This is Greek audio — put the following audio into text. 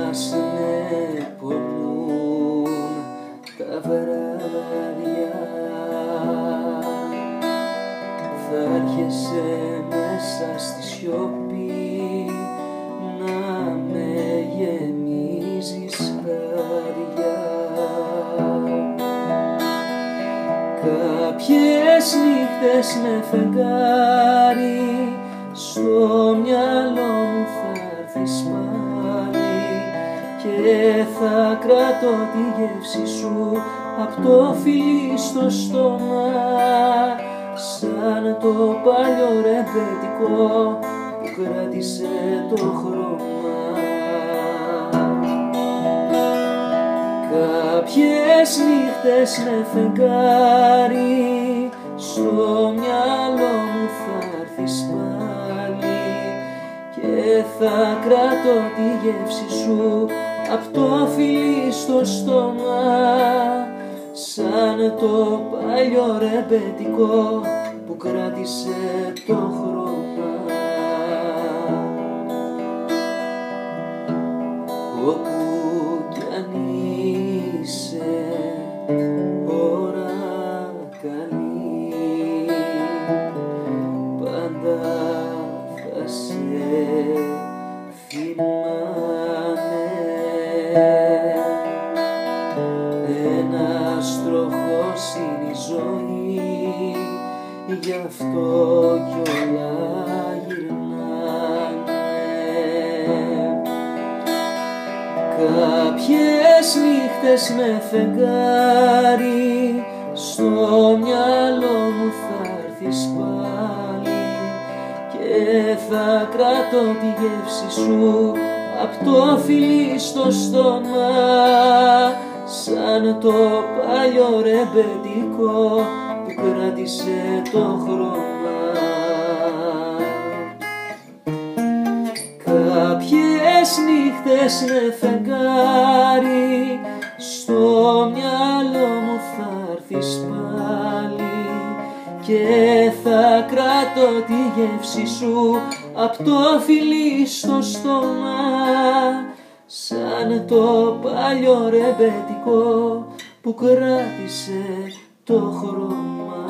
ας με πονούν τα βράδια, θα έρχεσαι μέσα στη σιωπή να με γεμίζεις χάρια. Κάποιες νύχτες με φεγγάρι στο μυαλό μου θα έρθεις πάλι και θα κρατώ τη γεύση σου απ' το φιλί στο στόμα, σαν το παλιό ρεμπέτικο που κράτησε το χρώμα. Κάποιες νύχτες με φεγγάρι στο μυαλό μου θα έρθεις πάλι και θα κρατώ τη γεύση σου απ' το φιλί στο στόμα, σαν το παλιό ρεμπέτικο που κράτησε το χρώμα. Όπου κι αν είσαι ώρα καλή, πάντα θα σε θυμάμαι. Ένας τροχός είναι η ζωή, γι' αυτό κι όλα γυρνάνε. Κάποιες νύχτες με φεγγάρι στο μυαλό μου θα έρθεις πάλι και θα κρατώ τη γεύση σου απ' το φιλί στο στόμα, σαν το παλιό ρεμπέτικο που κράτησε το χρώμα. Κάποιες νύχτες με φεγγάρι στο μυαλό μου θα έρθεις πάλι και θα κρατώ τη γεύση σου απ' το φιλί στο στόμα, σαν το παλιό ρεμπέτικο που κράτησε το χρώμα.